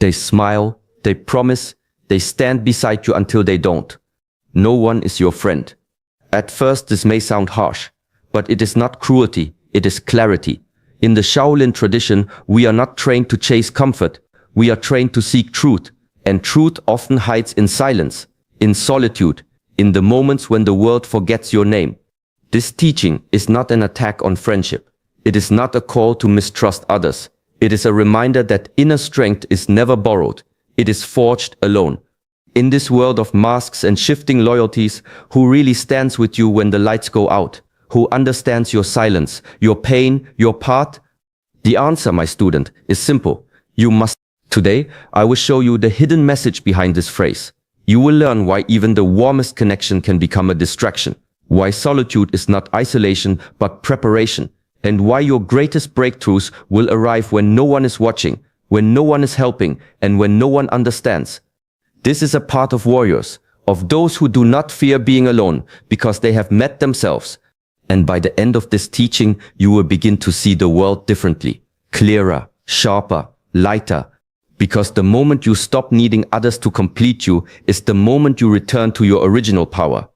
They smile, they promise, they stand beside you until they don't. No one is your friend. At first this may sound harsh, but it is not cruelty, it is clarity. In the Shaolin tradition, we are not trained to chase comfort, we are trained to seek truth, and truth often hides in silence, in solitude, in the moments when the world forgets your name. This teaching is not an attack on friendship. It is not a call to mistrust others. It is a reminder that inner strength is never borrowed. It is forged alone. In this world of masks and shifting loyalties, who really stands with you when the lights go out? Who understands your silence, your pain, your path? The answer, my student, is simple. You must. Today, I will show you the hidden message behind this phrase. You will learn why even the warmest connection can become a distraction. Why solitude is not isolation, but preparation. And why your greatest breakthroughs will arrive when no one is watching, when no one is helping, and when no one understands. This is a part of warriors, of those who do not fear being alone, because they have met themselves. And by the end of this teaching, you will begin to see the world differently, clearer, sharper, lighter. Because the moment you stop needing others to complete you is the moment you return to your original power.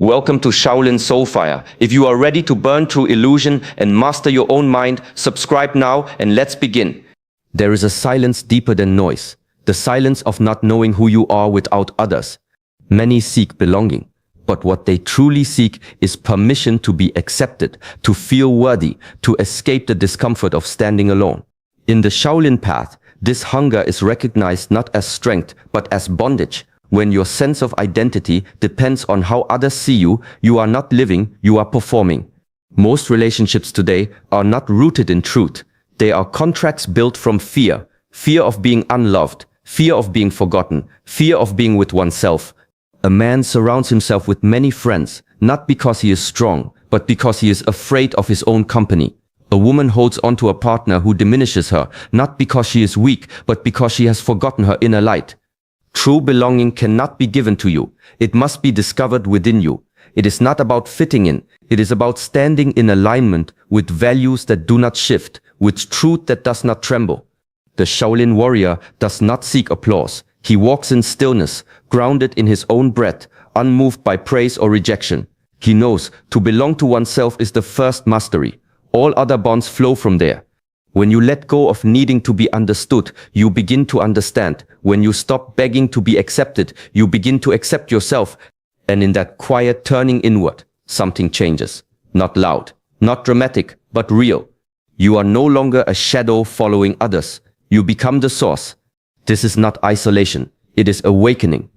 Welcome to Shaolin Soulfire. If you are ready to burn through illusion and master your own mind, subscribe now and let's begin. There is a silence deeper than noise, the silence of not knowing who you are without others. Many seek belonging, but what they truly seek is permission to be accepted, to feel worthy, to escape the discomfort of standing alone. In the Shaolin path, this hunger is recognized not as strength, but as bondage. When your sense of identity depends on how others see you, you are not living, you are performing. Most relationships today are not rooted in truth. They are contracts built from fear. Fear of being unloved, fear of being forgotten, fear of being with oneself. A man surrounds himself with many friends, not because he is strong, but because he is afraid of his own company. A woman holds on to a partner who diminishes her, not because she is weak, but because she has forgotten her inner light. True belonging cannot be given to you. It must be discovered within you. It is not about fitting in. It is about standing in alignment with values that do not shift, with truth that does not tremble. The Shaolin warrior does not seek applause. He walks in stillness, grounded in his own breath, unmoved by praise or rejection. He knows to belong to oneself is the first mastery. All other bonds flow from there. When you let go of needing to be understood, you begin to understand. When you stop begging to be accepted, you begin to accept yourself. And in that quiet turning inward, something changes. Not loud, not dramatic, but real. You are no longer a shadow following others. You become the source. This is not isolation. It is awakening.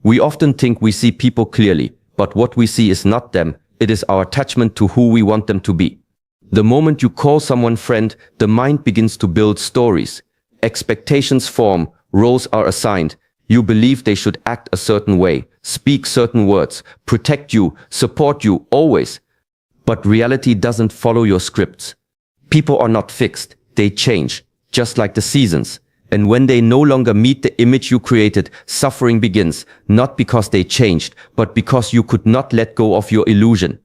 We often think we see people clearly, but what we see is not them. It is our attachment to who we want them to be. The moment you call someone friend, the mind begins to build stories. Expectations form, roles are assigned. You believe they should act a certain way, speak certain words, protect you, support you, always. But reality doesn't follow your scripts. People are not fixed, they change, just like the seasons. And when they no longer meet the image you created, suffering begins, not because they changed, but because you could not let go of your illusion.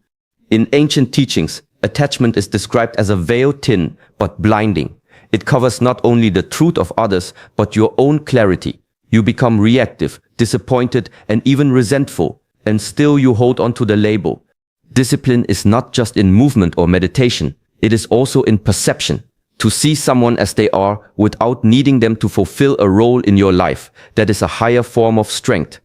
In ancient teachings, attachment is described as a veil thin, but blinding. It covers not only the truth of others, but your own clarity. You become reactive, disappointed, and even resentful, and still you hold on to the label. Discipline is not just in movement or meditation, it is also in perception. To see someone as they are without needing them to fulfill a role in your life, that is a higher form of strength.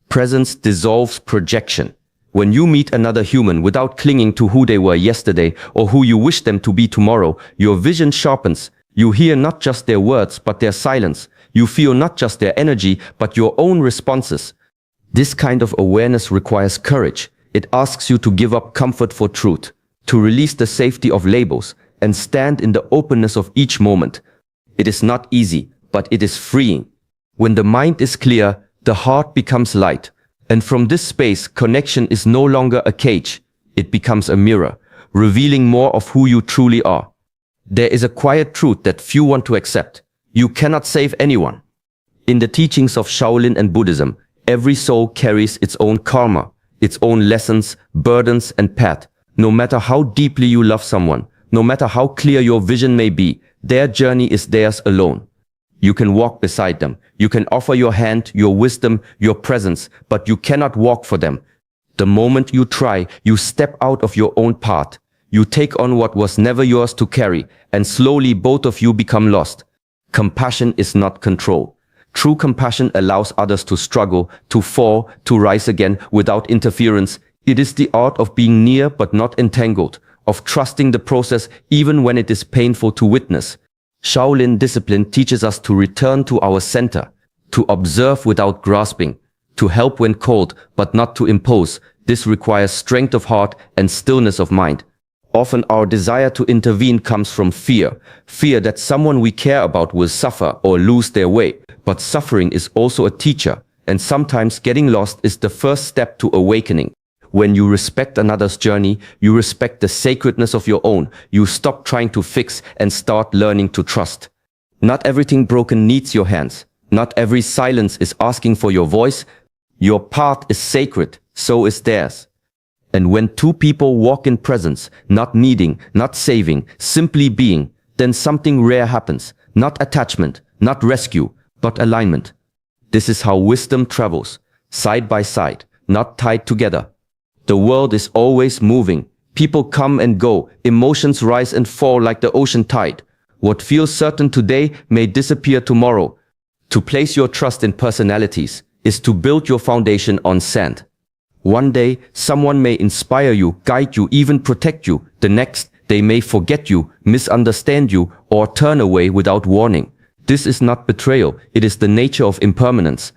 Presence dissolves projection. When you meet another human without clinging to who they were yesterday or who you wish them to be tomorrow, your vision sharpens. You hear not just their words, but their silence. You feel not just their energy, but your own responses. This kind of awareness requires courage. It asks you to give up comfort for truth, to release the safety of labels, and stand in the openness of each moment. It is not easy, but it is freeing. When the mind is clear, the heart becomes light. And from this space, connection is no longer a cage. It becomes a mirror, revealing more of who you truly are. There is a quiet truth that few want to accept. You cannot save anyone. In the teachings of Shaolin and Buddhism, every soul carries its own karma, its own lessons, burdens, and path. No matter how deeply you love someone, no matter how clear your vision may be, their journey is theirs alone. You can walk beside them. You can offer your hand, your wisdom, your presence, but you cannot walk for them. The moment you try, you step out of your own path. You take on what was never yours to carry, and slowly both of you become lost. Compassion is not control. True compassion allows others to struggle, to fall, to rise again without interference. It is the art of being near but not entangled, of trusting the process even when it is painful to witness. Shaolin discipline teaches us to return to our center, to observe without grasping, to help when called but not to impose. This requires strength of heart and stillness of mind. Often our desire to intervene comes from fear that someone we care about will suffer or lose their way. But suffering is also a teacher, and sometimes getting lost is the first step to awakening. When you respect another's journey, you respect the sacredness of your own. You stop trying to fix and start learning to trust. Not everything broken needs your hands. Not every silence is asking for your voice. Your path is sacred, so is theirs. And when two people walk in presence, not needing, not saving, simply being, then something rare happens. Not attachment, not rescue, but alignment. This is how wisdom travels, side by side, not tied together. The world is always moving. People come and go. Emotions rise and fall like the ocean tide. What feels certain today may disappear tomorrow. To place your trust in personalities is to build your foundation on sand. One day, someone may inspire you, guide you, even protect you. The next, they may forget you, misunderstand you, or turn away without warning. This is not betrayal. It is the nature of impermanence.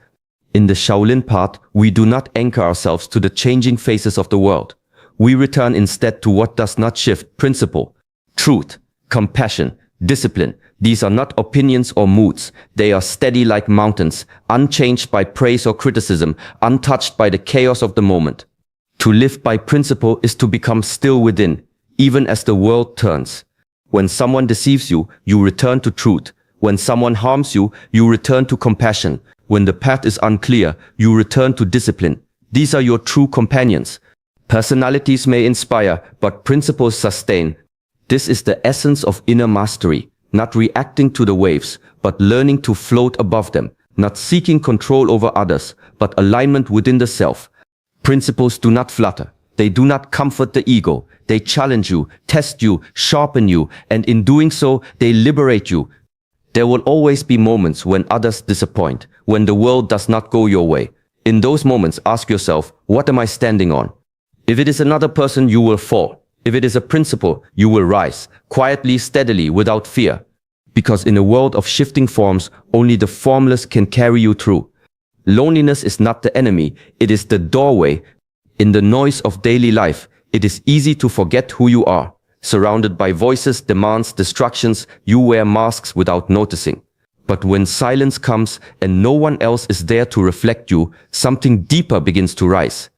In the Shaolin path, we do not anchor ourselves to the changing faces of the world. We return instead to what does not shift: principle, truth, compassion, discipline. These are not opinions or moods. They are steady like mountains, unchanged by praise or criticism, untouched by the chaos of the moment. To live by principle is to become still within, even as the world turns. When someone deceives you, you return to truth. When someone harms you, you return to compassion. When the path is unclear, you return to discipline. These are your true companions. Personalities may inspire, but principles sustain. This is the essence of inner mastery, not reacting to the waves, but learning to float above them, not seeking control over others, but alignment within the self. Principles do not flutter. They do not comfort the ego. They challenge you, test you, sharpen you, and in doing so, they liberate you. There will always be moments when others disappoint, when the world does not go your way. In those moments, ask yourself, what am I standing on? If it is another person, you will fall. If it is a principle, you will rise, quietly, steadily, without fear. Because in a world of shifting forms, only the formless can carry you through. Loneliness is not the enemy, it is the doorway. In the noise of daily life, it is easy to forget who you are. Surrounded by voices, demands, distractions, you wear masks without noticing. But when silence comes and no one else is there to reflect you, something deeper begins to rise.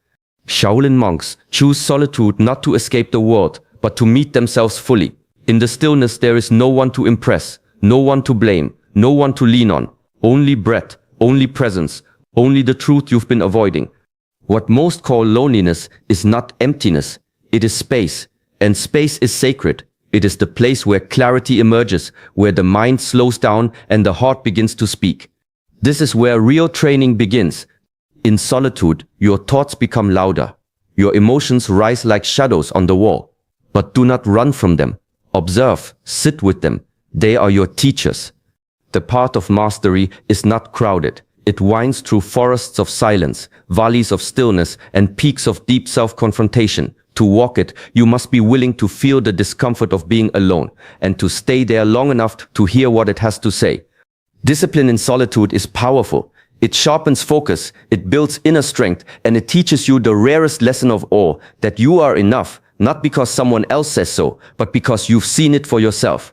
Shaolin monks choose solitude not to escape the world, but to meet themselves fully. In the stillness there is no one to impress, no one to blame, no one to lean on. Only breath, only presence, only the truth you've been avoiding. What most call loneliness is not emptiness, it is space. And space is sacred. It is the place where clarity emerges, where the mind slows down and the heart begins to speak. This is where real training begins. In solitude, your thoughts become louder. Your emotions rise like shadows on the wall. But do not run from them. Observe, sit with them. They are your teachers. The path of mastery is not crowded. It winds through forests of silence, valleys of stillness, and peaks of deep self-confrontation. To walk it, you must be willing to feel the discomfort of being alone, and to stay there long enough to hear what it has to say. Discipline in solitude is powerful. It sharpens focus, it builds inner strength, and it teaches you the rarest lesson of all, that you are enough, not because someone else says so, but because you've seen it for yourself.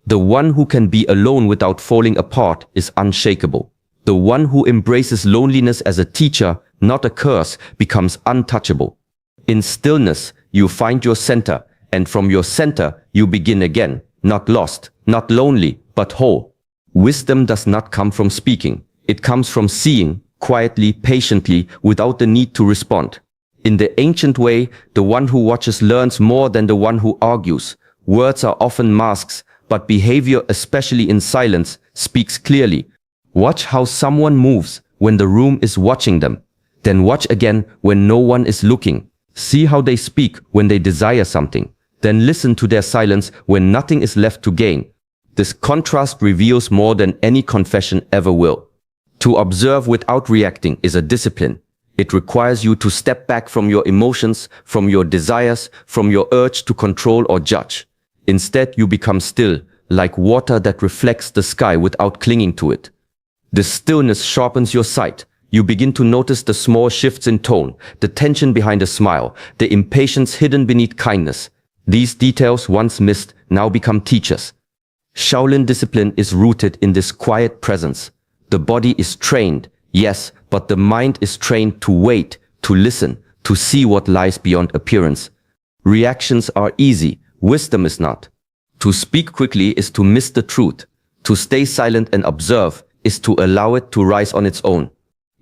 The one who can be alone without falling apart is unshakable. The one who embraces loneliness as a teacher, not a curse, becomes untouchable. In stillness, you find your center, and from your center, you begin again, not lost, not lonely, but whole. Wisdom does not come from speaking. It comes from seeing, quietly, patiently, without the need to respond. In the ancient way, the one who watches learns more than the one who argues. Words are often masks, but behavior, especially in silence, speaks clearly. Watch how someone moves when the room is watching them. Then watch again when no one is looking. See how they speak when they desire something. Then listen to their silence when nothing is left to gain. This contrast reveals more than any confession ever will. To observe without reacting is a discipline. It requires you to step back from your emotions, from your desires, from your urge to control or judge. Instead, you become still, like water that reflects the sky without clinging to it. The stillness sharpens your sight. You begin to notice the small shifts in tone, the tension behind a smile, the impatience hidden beneath kindness. These details, once missed, now become teachers. Shaolin discipline is rooted in this quiet presence. The body is trained, yes, but the mind is trained to wait, to listen, to see what lies beyond appearance. Reactions are easy, wisdom is not. To speak quickly is to miss the truth. To stay silent and observe is to allow it to rise on its own.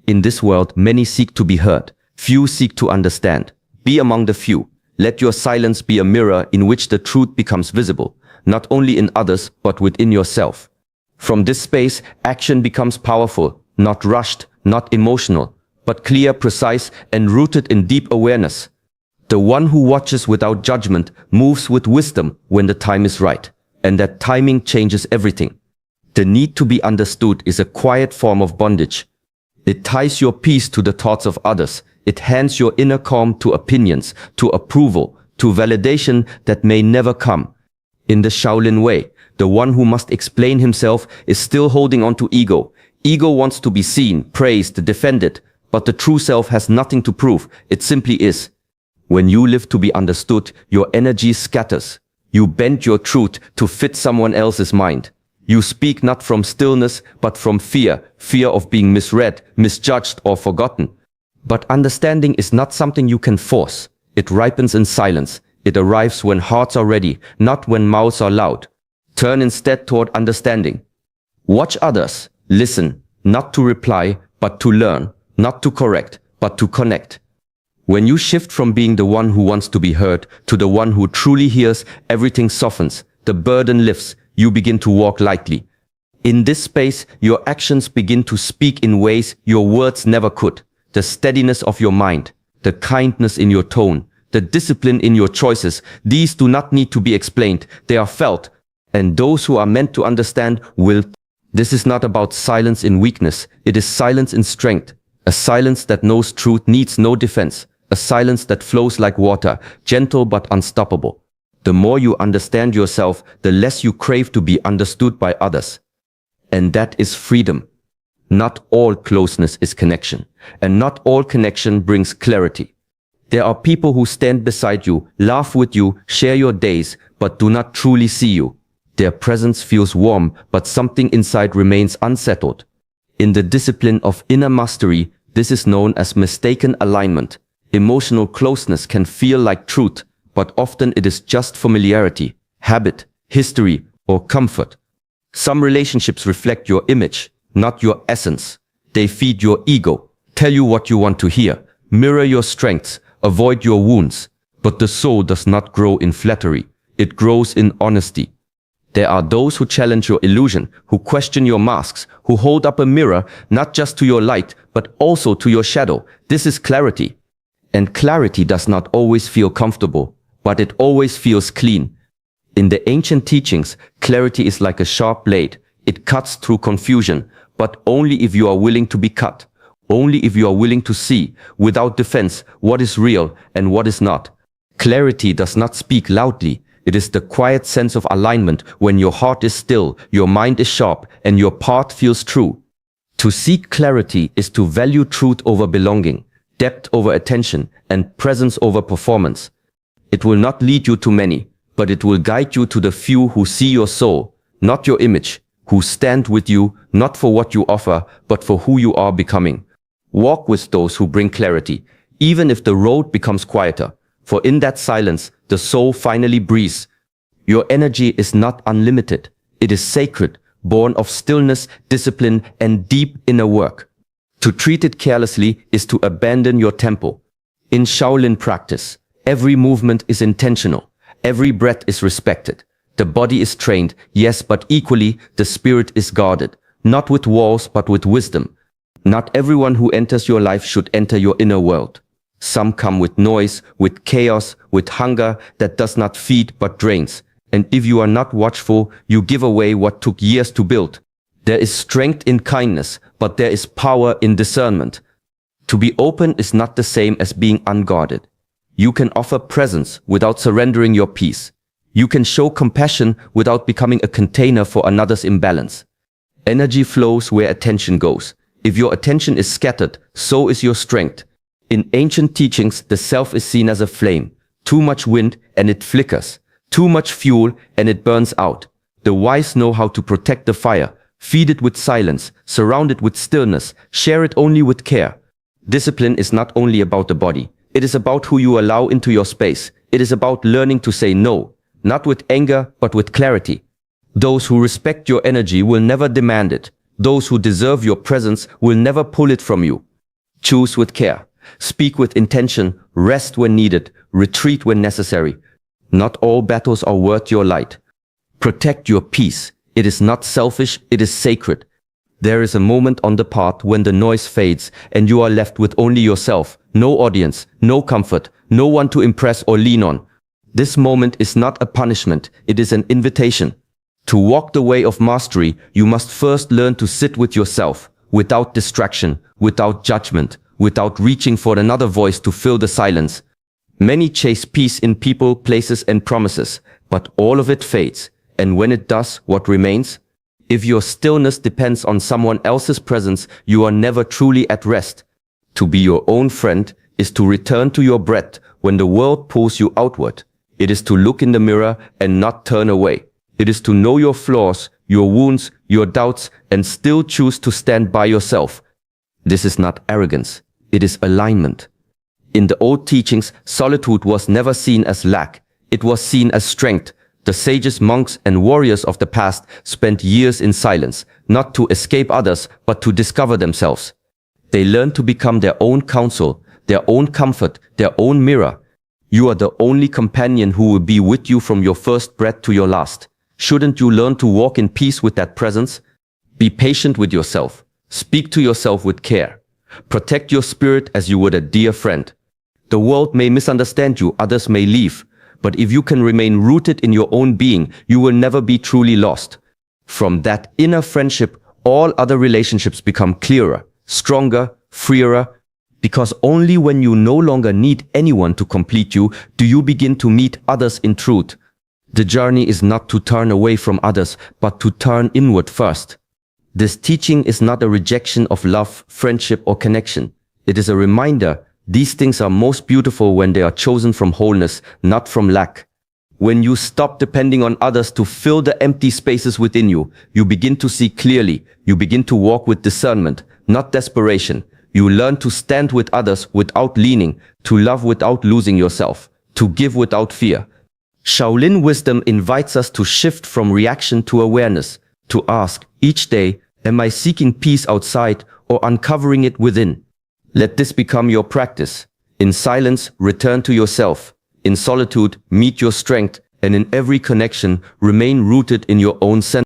In this world, many seek to be heard. Few seek to understand. Be among the few. Let your silence be a mirror in which the truth becomes visible, not only in others, but within yourself. From this space, action becomes powerful, not rushed, not emotional, but clear, precise, and rooted in deep awareness. The one who watches without judgment moves with wisdom when the time is right, and that timing changes everything. The need to be understood is a quiet form of bondage. It ties your peace to the thoughts of others. It hands your inner calm to opinions, to approval, to validation that may never come. In the Shaolin way, the one who must explain himself is still holding on to ego. Ego wants to be seen, praised, defended, but the true self has nothing to prove. It simply is. When you live to be understood, your energy scatters. You bend your truth to fit someone else's mind. You speak not from stillness, but from fear, fear of being misread, misjudged, or forgotten. But understanding is not something you can force. It ripens in silence. It arrives when hearts are ready, not when mouths are loud. Turn instead toward understanding. Watch others. Listen, not to reply, but to learn, not to correct, but to connect. When you shift from being the one who wants to be heard to the one who truly hears, everything softens, the burden lifts, you begin to walk lightly. In this space, your actions begin to speak in ways your words never could. The steadiness of your mind, the kindness in your tone, the discipline in your choices, these do not need to be explained. They are felt, and those who are meant to understand will. This is not about silence in weakness. It is silence in strength. A silence that knows truth needs no defense. A silence that flows like water, gentle but unstoppable. The more you understand yourself, the less you crave to be understood by others. And that is freedom. Not all closeness is connection, and not all connection brings clarity. There are people who stand beside you, laugh with you, share your days, but do not truly see you. Their presence feels warm, but something inside remains unsettled. In the discipline of inner mastery, this is known as mistaken alignment. Emotional closeness can feel like truth, but often it is just familiarity, habit, history, or comfort. Some relationships reflect your image, not your essence. They feed your ego, tell you what you want to hear, mirror your strengths, avoid your wounds. But the soul does not grow in flattery. It grows in honesty. There are those who challenge your illusion, who question your masks, who hold up a mirror not just to your light, but also to your shadow. This is clarity. And clarity does not always feel comfortable, but it always feels clean. In the ancient teachings, clarity is like a sharp blade. It cuts through confusion, but only if you are willing to be cut. Only if you are willing to see, without defense, what is real and what is not. Clarity does not speak loudly. It is the quiet sense of alignment when your heart is still, your mind is sharp, and your path feels true. To seek clarity is to value truth over belonging, depth over attention, and presence over performance. It will not lead you to many, but it will guide you to the few who see your soul, not your image, who stand with you, not for what you offer, but for who you are becoming. Walk with those who bring clarity, even if the road becomes quieter, for in that silence, the soul finally breathes. Your energy is not unlimited. It is sacred, born of stillness, discipline, and deep inner work. To treat it carelessly is to abandon your temple. In Shaolin practice, every movement is intentional. Every breath is respected. The body is trained, yes, but equally, the spirit is guarded. Not with walls, but with wisdom. Not everyone who enters your life should enter your inner world. Some come with noise, with chaos, with hunger that does not feed but drains. And if you are not watchful, you give away what took years to build. There is strength in kindness, but there is power in discernment. To be open is not the same as being unguarded. You can offer presence without surrendering your peace. You can show compassion without becoming a container for another's imbalance. Energy flows where attention goes. If your attention is scattered, so is your strength. In ancient teachings, the self is seen as a flame. Too much wind and it flickers. Too much fuel and it burns out. The wise know how to protect the fire. Feed it with silence, surround it with stillness, share it only with care. Discipline is not only about the body. It is about who you allow into your space. It is about learning to say no, not with anger, but with clarity. Those who respect your energy will never demand it. Those who deserve your presence will never pull it from you. Choose with care. Speak with intention. Rest when needed. Retreat when necessary. Not all battles are worth your light. Protect your peace. It is not selfish, it is sacred. There is a moment on the path when the noise fades and you are left with only yourself. No audience, no comfort, no one to impress or lean on. This moment is not a punishment, it is an invitation. To walk the way of mastery, you must first learn to sit with yourself, without distraction, without judgment, without reaching for another voice to fill the silence. Many chase peace in people, places, and promises, but all of it fades. And when it does, what remains? If your stillness depends on someone else's presence, you are never truly at rest. To be your own friend is to return to your breath when the world pulls you outward. It is to look in the mirror and not turn away. It is to know your flaws, your wounds, your doubts, and still choose to stand by yourself. This is not arrogance. It is alignment. In the old teachings, solitude was never seen as lack. It was seen as strength. The sages, monks, and warriors of the past spent years in silence, not to escape others, but to discover themselves. They learned to become their own counsel, their own comfort, their own mirror. You are the only companion who will be with you from your first breath to your last. Shouldn't you learn to walk in peace with that presence? Be patient with yourself. Speak to yourself with care. Protect your spirit as you would a dear friend. The world may misunderstand you, others may leave. But if you can remain rooted in your own being, you will never be truly lost. From that inner friendship, all other relationships become clearer, stronger, freer, because only when you no longer need anyone to complete you, do you begin to meet others in truth. The journey is not to turn away from others, but to turn inward first. This teaching is not a rejection of love, friendship, or connection. It is a reminder. These things are most beautiful when they are chosen from wholeness, not from lack. When you stop depending on others to fill the empty spaces within you, you begin to see clearly. You begin to walk with discernment, not desperation. You learn to stand with others without leaning, to love without losing yourself, to give without fear. Shaolin wisdom invites us to shift from reaction to awareness, to ask each day, am I seeking peace outside or uncovering it within? Let this become your practice. In silence, return to yourself. In solitude, meet your strength, and in every connection, remain rooted in your own center.